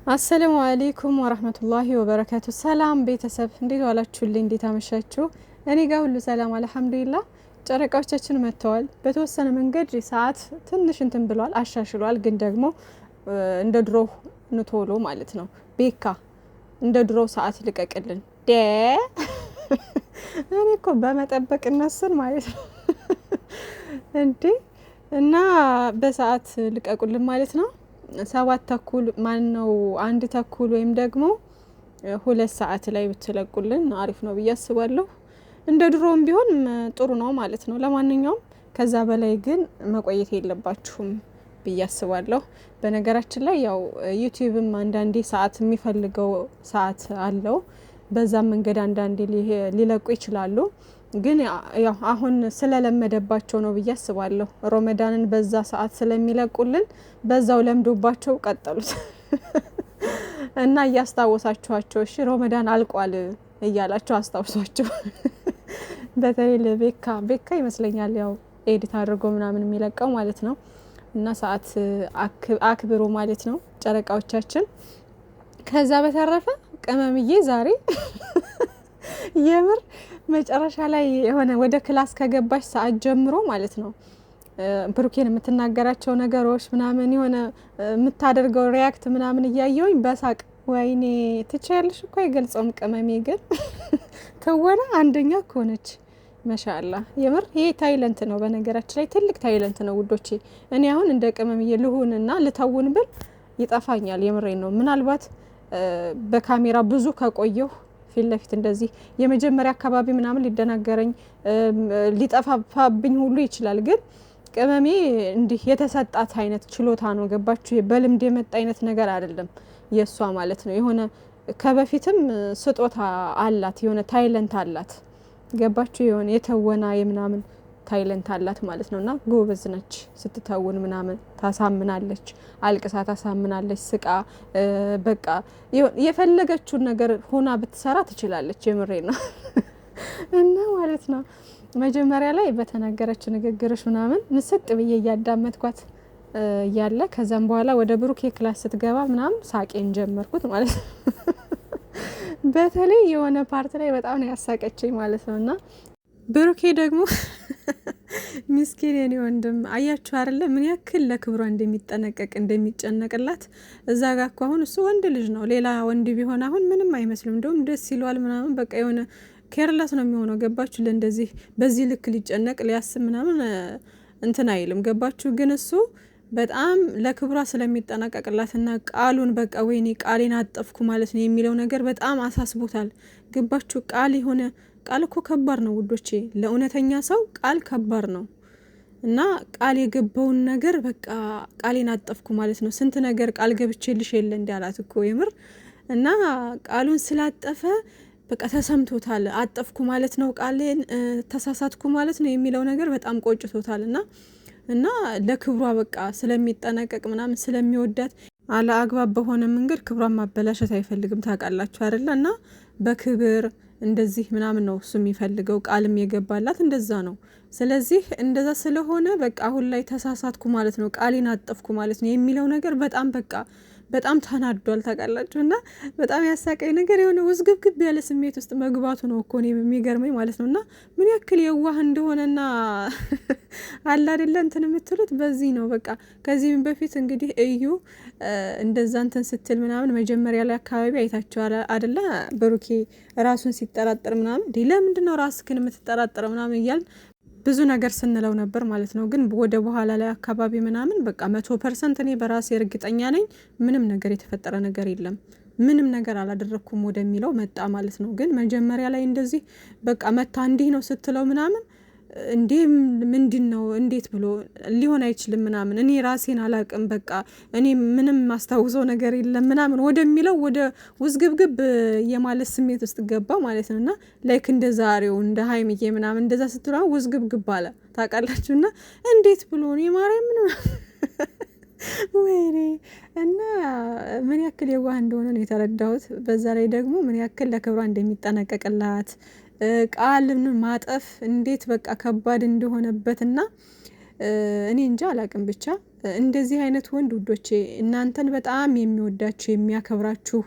አሰላሙ አለይኩም ወራህመቱላሂ ወበረካቱ። ሰላም ቤተሰብ እንዴት ዋላችሁልኝ? እንዴት አመሻችሁ? እኔ ጋር ሁሉ ሰላም አልሐምዱሊላህ። ጨረቃዎቻችን መጥተዋል። በተወሰነ መንገድ ሰዓት ትንሽ እንትን ብሏል፣ አሻሽሏል። ግን ደግሞ እንደ ድሮ ንቶሎ ማለት ነው። ቤካ እንደ ድሮ ሰዓት ልቀቅልን ደ እኔ እኮ በመጠበቅ እነሱን ማለት ነው እንዴ እና በሰዓት ልቀቁልን ማለት ነው። 7 ተኩል ማን ነው 1 ተኩል ወይም ደግሞ 2 ሰዓት ላይ ብትለቁልን አሪፍ ነው ብዬ አስባለሁ። እንደ ድሮም ቢሆን ጥሩ ነው ማለት ነው። ለማንኛውም ከዛ በላይ ግን መቆየት የለባችሁም ብዬ አስባለሁ። በነገራችን ላይ ያው ዩቲዩብም አንዳንዴ ሰዓት የሚፈልገው ሰዓት አለው። በዛም መንገድ አንዳንዴ ሊለቁ ይችላሉ። ግን ያው አሁን ስለለመደባቸው ነው ብዬ አስባለሁ። ሮመዳንን በዛ ሰዓት ስለሚለቁልን በዛው ለምዶባቸው ቀጠሉት እና እያስታወሳችኋቸው እሺ ሮመዳን አልቋል እያላቸው አስታውሷቸው። በተለይ ለቤካ ይመስለኛል ያው ኤዲት አድርጎ ምናምን የሚለቀው ማለት ነው። እና ሰዓት አክብሩ ማለት ነው ጨረቃዎቻችን። ከዛ በተረፈ ቅመምዬ ዛሬ የምር መጨረሻ ላይ የሆነ ወደ ክላስ ከገባሽ ሰዓት ጀምሮ ማለት ነው ብሩኬን የምትናገራቸው ነገሮች ምናምን የሆነ የምታደርገው ሪያክት ምናምን እያየውኝ በሳቅ ወይኔ ትችያለሽ እኮ አይገልጸውም። ቅመሜ ግን ትወና አንደኛ ከሆነች ማሻአላ የምር ይሄ ታይለንት ነው። በነገራችን ላይ ትልቅ ታይለንት ነው ውዶቼ። እኔ አሁን እንደ ቅመምዬ ልሁንና ልተውን ብል ይጠፋኛል። የምሬን ነው። ምናልባት በካሜራ ብዙ ከቆየሁ ፊት ለፊት እንደዚህ የመጀመሪያ አካባቢ ምናምን ሊደናገረኝ ሊጠፋብኝ ሁሉ ይችላል። ግን ቅመሜ እንዲህ የተሰጣት አይነት ችሎታ ነው። ገባችሁ? በልምድ የመጣ አይነት ነገር አይደለም የሷ ማለት ነው። የሆነ ከበፊትም ስጦታ አላት፣ የሆነ ታይለንት አላት። ገባችሁ? የሆነ የተወና የምናምን ታይለንት አላት ማለት ነውና ጎበዝ ነች። ስትተውን ምናምን ታሳምናለች፣ አልቅሳ ታሳምናለች፣ ስቃ በቃ የፈለገችውን ነገር ሆና ብትሰራ ትችላለች። የምሬ ነው እና ማለት ነው መጀመሪያ ላይ በተናገረችው ንግግሮች ምናምን ምስጥ ብዬ እያዳመጥኳት እያለ ከዛም በኋላ ወደ ብሩኬ ክላስ ስትገባ ምናምን ሳቄን ጀመርኩት ማለት ነው። በተለይ የሆነ ፓርት ላይ በጣም ነው ያሳቀችኝ ማለት ነውና ብሩኬ ደግሞ ሚስኪን የኔ ወንድም አያችሁ አይደለ? ምን ያክል ለክብሯ እንደሚጠነቀቅ እንደሚጨነቅላት። እዛ ጋር እኮ አሁን እሱ ወንድ ልጅ ነው። ሌላ ወንድ ቢሆን አሁን ምንም አይመስልም። እንደውም ደስ ይለዋል ምናምን በቃ የሆነ ኬርለስ ነው የሚሆነው። ገባችሁ? ለእንደዚህ በዚህ ልክ ሊጨነቅ ሊያስብ ምናምን እንትን አይልም። ገባችሁ? ግን እሱ በጣም ለክብሯ ስለሚጠነቀቅላትና ቃሉን በቃ ወይኔ ቃሌን አጠፍኩ ማለት ነው የሚለው ነገር በጣም አሳስቦታል። ገባችሁ? ቃል እኮ ከባድ ነው ውዶቼ። ለእውነተኛ ሰው ቃል ከባድ ነው እና ቃል የገባውን ነገር በቃ ቃሌን አጠፍኩ ማለት ነው። ስንት ነገር ቃል ገብቼልሽ የለ እንዳላት እኮ የምር እና ቃሉን ስላጠፈ በቃ ተሰምቶታል። አጠፍኩ ማለት ነው ቃሌን ተሳሳትኩ ማለት ነው የሚለው ነገር በጣም ቆጭቶታል። እና ለክብሯ በቃ ስለሚጠነቀቅ ምናምን ስለሚወዳት አለ አግባብ በሆነ መንገድ ክብሯን ማበላሸት አይፈልግም። ታውቃላችሁ አይደለ? እና በክብር እንደዚህ ምናምን ነው እሱ የሚፈልገው። ቃልም የገባላት እንደዛ ነው። ስለዚህ እንደዛ ስለሆነ በቃ አሁን ላይ ተሳሳትኩ ማለት ነው ቃሌን አጠፍኩ ማለት ነው የሚለው ነገር በጣም ተናዷል። ታውቃላችሁ? እና በጣም ያሳቀኝ ነገር የሆነ ውዝግብግብ ያለ ስሜት ውስጥ መግባቱ ነው እኮ እኔ የሚገርመኝ ማለት ነው። እና ምን ያክል የዋህ እንደሆነና አለ አይደለ እንትን የምትሉት በዚህ ነው። በቃ ከዚህም በፊት እንግዲህ እዩ እንደዛ እንትን ስትል ምናምን መጀመሪያ ላይ አካባቢ አይታችሁ አይደለ? ብሩኬ ራሱን ሲጠራጠር ምናምን ለምንድን ነው ራስህን የምትጠራጠረው ምናምን እያልን ብዙ ነገር ስንለው ነበር ማለት ነው። ግን ወደ በኋላ ላይ አካባቢ ምናምን በቃ 100% እኔ በራሴ እርግጠኛ ነኝ፣ ምንም ነገር የተፈጠረ ነገር የለም፣ ምንም ነገር አላደረኩም ወደሚለው መጣ ማለት ነው። ግን መጀመሪያ ላይ እንደዚህ በቃ መታ እንዲህ ነው ስትለው ምናምን እንዴ ምንድን ነው እንዴት ብሎ ሊሆን አይችልም ምናምን እኔ ራሴን አላቅም በቃ እኔ ምንም ማስታውሰው ነገር የለም ምናምን ወደሚለው ወደ ውዝግብግብ የማለት ስሜት ውስጥ ገባ ማለት ነው። እና ላይክ እንደ ዛሬው እንደ ሀይምዬ ምናምን እንደዛ ስትለው ውዝግብግብ አለ ታውቃላችሁ። እና እንዴት ብሎ እኔ ማርያም ምን ወይኔ እና ምን ያክል የዋህ እንደሆነ ነው የተረዳሁት። በዛ ላይ ደግሞ ምን ያክል ለክብሯ እንደሚጠነቀቅላት ቃልን ማጠፍ እንዴት በቃ ከባድ እንደሆነበትና እኔ እንጃ አላቅም ብቻ እንደዚህ አይነት ወንድ ውዶቼ እናንተን በጣም የሚወዳችሁ የሚያከብራችሁ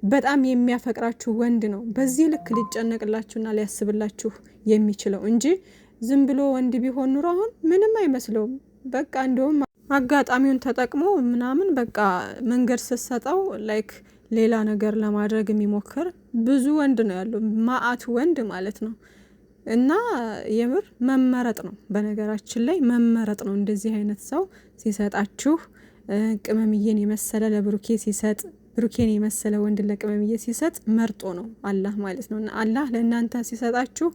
በጣም የሚያፈቅራችሁ ወንድ ነው በዚህ ልክ ሊጨነቅላችሁና ሊያስብላችሁ የሚችለው እንጂ ዝም ብሎ ወንድ ቢሆን ኑሮ አሁን ምንም አይመስለውም። በቃ እንደውም አጋጣሚውን ተጠቅሞ ምናምን በቃ መንገድ ስትሰጠው ላይክ ሌላ ነገር ለማድረግ የሚሞክር ብዙ ወንድ ነው ያለው፣ ማአት ወንድ ማለት ነው። እና የምር መመረጥ ነው፣ በነገራችን ላይ መመረጥ ነው። እንደዚህ አይነት ሰው ሲሰጣችሁ ቅመምዬን የመሰለ ለብሩኬ ሲሰጥ፣ ብሩኬን የመሰለ ወንድ ለቅመምዬ ሲሰጥ መርጦ ነው አላህ ማለት ነው። እና አላህ ለእናንተ ሲሰጣችሁ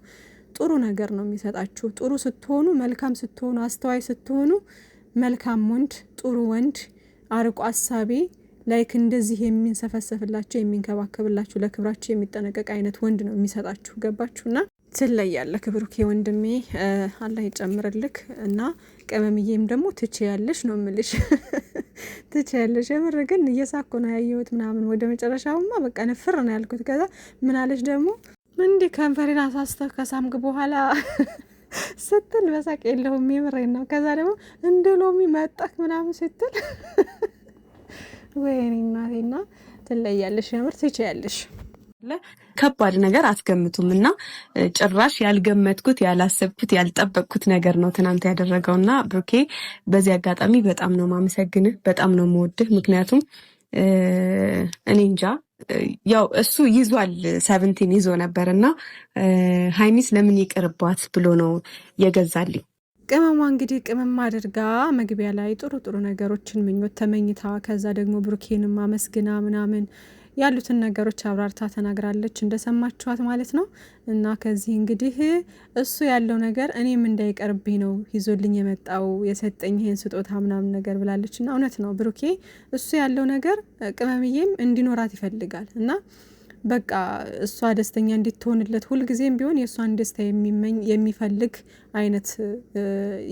ጥሩ ነገር ነው የሚሰጣችሁ። ጥሩ ስትሆኑ፣ መልካም ስትሆኑ፣ አስተዋይ ስትሆኑ መልካም ወንድ፣ ጥሩ ወንድ፣ አርቆ አሳቢ ላይክ እንደዚህ የሚንሰፈሰፍላችሁ የሚንከባከብላችሁ ለክብራችሁ የሚጠነቀቅ አይነት ወንድ ነው የሚሰጣችሁ። ገባችሁና ትለያለህ ብሩኬ ወንድሜ፣ አላህ ይጨምርልክ። እና ቅመምዬም ደግሞ ትችያለሽ ነው ምልሽ ትችያለሽ። የምር ግን እየሳኮ ነው ያየሁት ምናምን። ወደ መጨረሻውማ በቃ ንፍር ነው ያልኩት። ከዛ ምን አለች ደግሞ እንዲህ ከንፈሬን አሳስተህ ከሳምክ በኋላ ስትል በሳቅ የለውም የምሬን ነው። ከዛ ደግሞ እንደ ሎሚ መጣክ ምናምን ስትል ወይኔ እናቴና ትለያለሽ፣ የምር ትችያለሽ። ከባድ ነገር አትገምቱም እና ጭራሽ ያልገመትኩት ያላሰብኩት ያልጠበቅኩት ነገር ነው ትናንት ያደረገውና ብሩኬ በዚህ አጋጣሚ በጣም ነው ማመሰግንህ፣ በጣም ነው የምወድህ። ምክንያቱም እኔ እንጃ ያው እሱ ይዟል 17 ይዞ ነበርና ሀይሚስ ለምን ይቅርባት ብሎ ነው የገዛልኝ። ቅመሟ እንግዲህ ቅመም አድርጋ መግቢያ ላይ ጥሩ ጥሩ ነገሮችን ምኞት ተመኝታ ከዛ ደግሞ ብሩኬንም አመስግና ምናምን ያሉትን ነገሮች አብራርታ ተናግራለች፣ እንደሰማችኋት ማለት ነው። እና ከዚህ እንግዲህ እሱ ያለው ነገር እኔም እንዳይቀርብኝ ነው ይዞልኝ የመጣው የሰጠኝ ይሄን ስጦታ ምናምን ነገር ብላለች። እና እውነት ነው ብሩኬ እሱ ያለው ነገር ቅመምዬም እንዲኖራት ይፈልጋል። እና በቃ እሷ ደስተኛ እንድትሆንለት ሁልጊዜም ቢሆን የእሷን ደስታ የሚፈልግ አይነት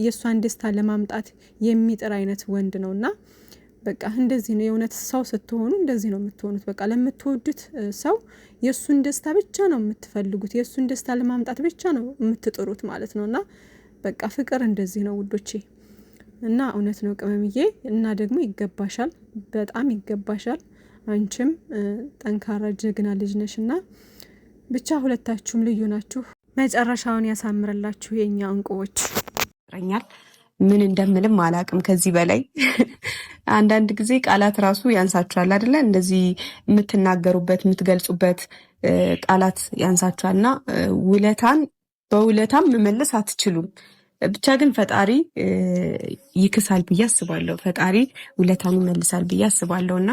የእሷን ደስታ ለማምጣት የሚጥር አይነት ወንድ ነው። እና በቃ እንደዚህ ነው የእውነት ሰው ስትሆኑ እንደዚህ ነው የምትሆኑት። በቃ ለምትወዱት ሰው የእሱን ደስታ ብቻ ነው የምትፈልጉት፣ የእሱን ደስታ ለማምጣት ብቻ ነው የምትጥሩት ማለት ነው። እና በቃ ፍቅር እንደዚህ ነው ውዶቼ። እና እውነት ነው ቅመምዬ፣ እና ደግሞ ይገባሻል፣ በጣም ይገባሻል። አንቺም ጠንካራ ጀግና ልጅ ነሽ። እና ብቻ ሁለታችሁም ልዩ ናችሁ። መጨረሻውን ያሳምርላችሁ የኛ እንቁዎች። ምን እንደምልም አላቅም ከዚህ በላይ አንዳንድ ጊዜ ቃላት ራሱ ያንሳችኋል አይደለ? እንደዚህ የምትናገሩበት የምትገልጹበት ቃላት ያንሳችኋልና ውለታን በውለታም መመለስ አትችሉም። ብቻ ግን ፈጣሪ ይክሳል ብዬ አስባለሁ። ፈጣሪ ውለታን ይመልሳል ብዬ አስባለሁና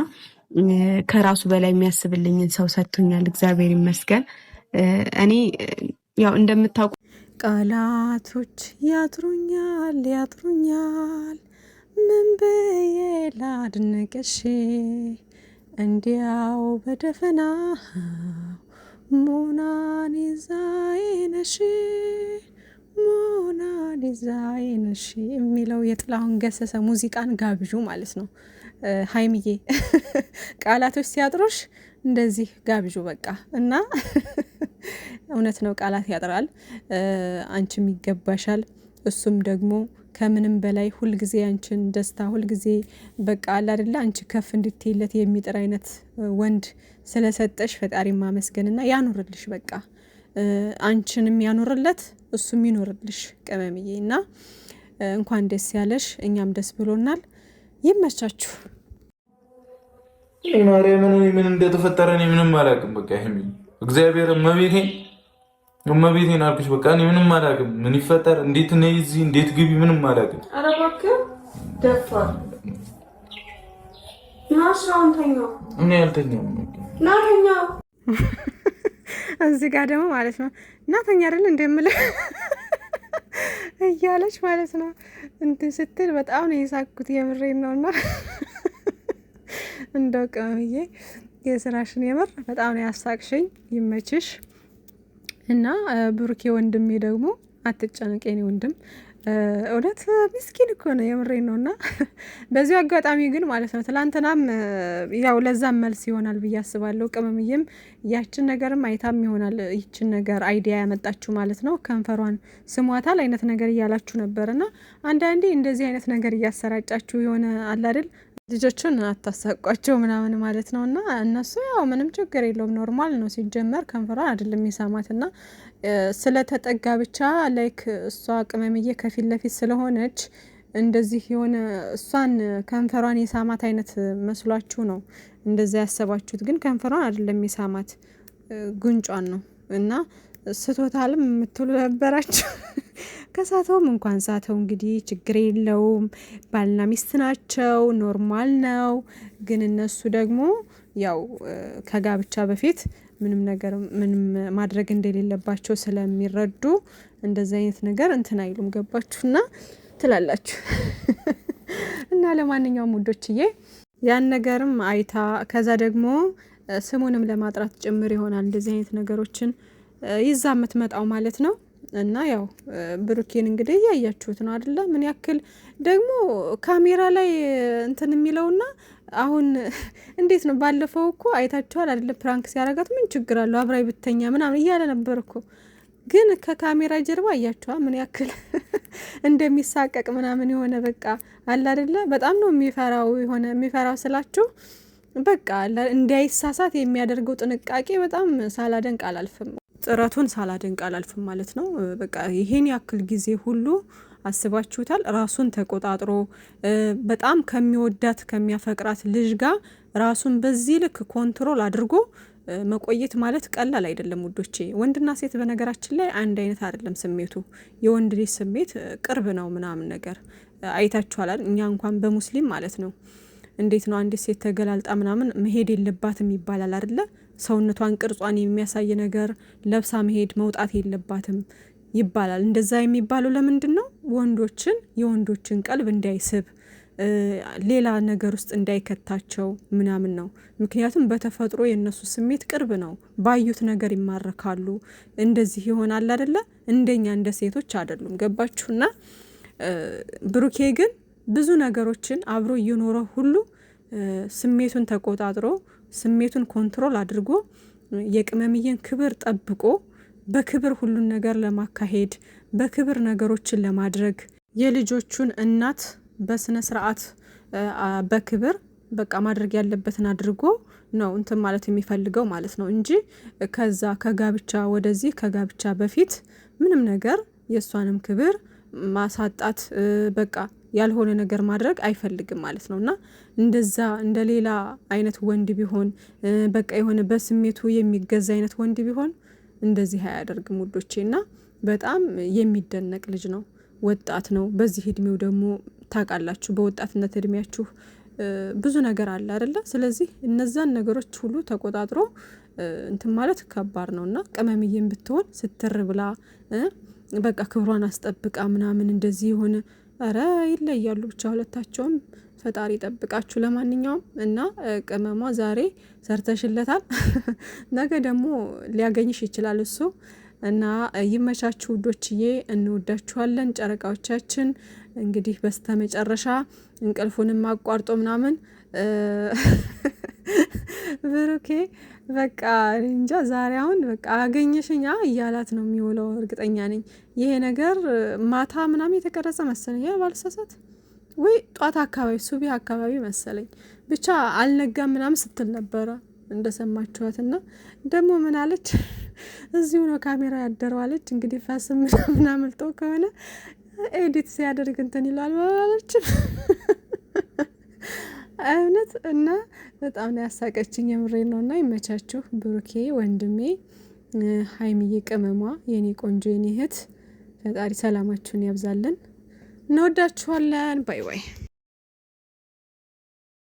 ከራሱ በላይ የሚያስብልኝን ሰው ሰጥቶኛል፣ እግዚአብሔር ይመስገን። እኔ ያው እንደምታውቁ ቃላቶች ያጥሩኛል ያጥሩኛል፣ ምን ብዬ ላድንቅሽ፣ እንዲያው በደፈና ሞናሊዛዬ ነሽ ሞናሊዛዬ ነሽ የሚለው የጥላሁን ገሰሰ ሙዚቃን ጋብዡ ማለት ነው። ሀይሚዬ ቃላቶች ሲያጥሩሽ እንደዚህ ጋብዡ በቃ። እና እውነት ነው ቃላት ያጥራል። አንቺም ይገባሻል፣ እሱም ደግሞ ከምንም በላይ ሁልጊዜ አንቺን ደስታ ሁልጊዜ በቃ አለ አይደለ አንቺ ከፍ እንድትይለት የሚጥር አይነት ወንድ ስለሰጠሽ ፈጣሪ ማመስገንና ያኑርልሽ። በቃ አንቺንም ያኑርለት እሱም ይኖርልሽ ቅመምዬ። እና እንኳን ደስ ያለሽ፣ እኛም ደስ ብሎናል። ይመቻችሁ። ማርያምን ምን እንደተፈጠረ እኔ ምንም አላውቅም። በቃ ይሄ እግዚአብሔር እመቤቴን አልኩሽ። በቃ እኔ ምንም አላውቅም። ምን ይፈጠር፣ እንዴት ነይ እዚህ፣ እንዴት ግቢ፣ ምንም አላውቅም። ኧረ እባክህ ደፋር ናስራውን ተኛው። እኔ አልተኛም። ናተኛው እዚህ ጋር ደግሞ ማለት ነው እናተኛ አይደል እንደምልህ እያለች ማለት ነው እንትን ስትል በጣም ነው የሳኩት። የምሬን ነውና እንደው ቅመምዬ የስራሽን የምር በጣም ነው ያሳቅሽኝ። ይመችሽ። እና ብሩኬ ወንድሜ ደግሞ አትጨነቅ የኔ ወንድም፣ እውነት ምስኪን እኮ ነው የምሬን ነው። እና በዚሁ አጋጣሚ ግን ማለት ነው ትላንትናም ያው ለዛም መልስ ይሆናል ብዬ አስባለሁ። ቅመምዬም ያችን ነገርም አይታም ይሆናል ይችን ነገር አይዲያ ያመጣችሁ ማለት ነው። ከንፈሯን ስሟታል አይነት ነገር እያላችሁ ነበር። እና አንዳንዴ እንደዚህ አይነት ነገር እያሰራጫችሁ የሆነ አለ አይደል ልጆቹን አታሳቋቸው ምናምን ማለት ነው። እና እነሱ ያው ምንም ችግር የለውም ኖርማል ነው። ሲጀመር ከንፈሯን አይደለም የሳማት እና ስለተጠጋ ብቻ ላይክ እሷ ቅመምዬ ከፊት ለፊት ስለሆነች እንደዚህ የሆነ እሷን ከንፈሯን የሳማት አይነት መስሏችሁ ነው እንደዛ ያሰባችሁት። ግን ከንፈሯን አይደለም የሳማት ጉንጯን ነው። እና ስቶታልም የምትሉ ነበራችሁ። ከሳተውም እንኳን ሳተው እንግዲህ ችግር የለውም። ባልና ሚስት ናቸው፣ ኖርማል ነው። ግን እነሱ ደግሞ ያው ከጋብቻ በፊት ምንም ማድረግ እንደሌለባቸው ስለሚረዱ እንደዚህ አይነት ነገር እንትን አይሉም። ገባችሁና ትላላችሁ። እና ለማንኛውም ውዶችዬ ያን ነገርም አይታ ከዛ ደግሞ ስሙንም ለማጥራት ጭምር ይሆናል እንደዚህ አይነት ነገሮችን ይዛ የምትመጣው ማለት ነው። እና ያው ብሩኬን እንግዲህ እያያችሁት ነው አይደለ? ምን ያክል ደግሞ ካሜራ ላይ እንትን የሚለውና አሁን እንዴት ነው? ባለፈው እኮ አይታችኋል አይደለ? ፕራንክ ሲያረጋት ምን ችግር አለው አብራይ ብተኛ ምናምን እያለ ነበር እኮ። ግን ከካሜራ ጀርባ አያችኋ ምን ያክል እንደሚሳቀቅ ምናምን የሆነ በቃ አለ አይደለ? በጣም ነው የሚፈራው። የሆነ የሚፈራው ስላችሁ በቃ እንዳይሳሳት የሚያደርገው ጥንቃቄ በጣም ሳላደንቅ አላልፍም። ጥረቱን ሳላደንቅ አላልፍም ማለት ነው። በቃ ይሄን ያክል ጊዜ ሁሉ አስባችሁታል? ራሱን ተቆጣጥሮ በጣም ከሚወዳት ከሚያፈቅራት ልጅ ጋር ራሱን በዚህ ልክ ኮንትሮል አድርጎ መቆየት ማለት ቀላል አይደለም ውዶቼ። ወንድና ሴት በነገራችን ላይ አንድ አይነት አይደለም ስሜቱ። የወንድ ልጅ ስሜት ቅርብ ነው ምናምን ነገር አይታችኋል። እኛ እንኳን በሙስሊም ማለት ነው እንዴት ነው አንዲት ሴት ተገላልጣ ምናምን መሄድ የለባትም ይባላል አይደለ? ሰውነቷን ቅርጿን የሚያሳይ ነገር ለብሳ መሄድ መውጣት የለባትም ይባላል። እንደዛ የሚባለው ለምንድን ነው? የወንዶችን ቀልብ እንዳይስብ ሌላ ነገር ውስጥ እንዳይከታቸው ምናምን ነው። ምክንያቱም በተፈጥሮ የእነሱ ስሜት ቅርብ ነው። ባዩት ነገር ይማረካሉ። እንደዚህ ይሆናል አይደለ? እንደኛ እንደ ሴቶች አይደሉም። ገባችሁና? ብሩኬ ግን ብዙ ነገሮችን አብሮ እየኖረ ሁሉ ስሜቱን ተቆጣጥሮ ስሜቱን ኮንትሮል አድርጎ የቅመምዬን ክብር ጠብቆ በክብር ሁሉን ነገር ለማካሄድ በክብር ነገሮችን ለማድረግ የልጆቹን እናት በስነ ስርዓት በክብር በቃ ማድረግ ያለበትን አድርጎ ነው እንትን ማለት የሚፈልገው ማለት ነው እንጂ ከዛ ከጋብቻ ወደዚህ ከጋብቻ በፊት ምንም ነገር የእሷንም ክብር ማሳጣት በቃ ያልሆነ ነገር ማድረግ አይፈልግም ማለት ነው። እና እንደዛ እንደ ሌላ አይነት ወንድ ቢሆን በቃ የሆነ በስሜቱ የሚገዛ አይነት ወንድ ቢሆን እንደዚህ አያደርግም ውዶቼ። እና በጣም የሚደነቅ ልጅ ነው። ወጣት ነው። በዚህ እድሜው ደግሞ ታውቃላችሁ በወጣትነት እድሜያችሁ ብዙ ነገር አለ አይደለ? ስለዚህ እነዛን ነገሮች ሁሉ ተቆጣጥሮ እንትን ማለት ከባድ ነው። እና ቅመምዬም ብትሆን ስትር ብላ በቃ ክብሯን አስጠብቃ ምናምን እንደዚህ የሆነ ኧረ ይለያሉ ብቻ ሁለታቸውም። ፈጣሪ ጠብቃችሁ። ለማንኛውም እና ቅመሟ ዛሬ ሰርተሽለታል፣ ነገ ደግሞ ሊያገኝሽ ይችላል እሱ። እና ይመቻችሁ ውዶችዬ፣ እንወዳችኋለን ጨረቃዎቻችን። እንግዲህ በስተመጨረሻ እንቅልፉንም አቋርጦ ምናምን ብሩኬ በቃ እንጃ ዛሬ አሁን በቃ አገኘሽኛ እያላት ነው የሚውለው። እርግጠኛ ነኝ ይሄ ነገር ማታ ምናምን የተቀረጸ መሰለኝ ባልሳሳት፣ ወይ ጧት አካባቢ ሱቢ አካባቢ መሰለኝ። ብቻ አልነጋም ምናምን ስትል ነበረ እንደሰማችኋት። እና ደግሞ ምን አለች? እዚሁ ነው ካሜራ ያደረው አለች። እንግዲህ ፋስም ምናምን አምልጦ ከሆነ ኤዲት ሲያደርግ እንትን ይላል ማለችም እውነት። እና በጣም ነው ያሳቀችኝ፣ የምሬ ነው። እና ይመቻችሁ ብሩኬ ወንድሜ፣ ሀይሚዬ ቅመሟ፣ የኔ ቆንጆ የኔ እህት፣ ፈጣሪ ሰላማችሁን ያብዛልን። እንወዳችኋለን። ባይ ባይ።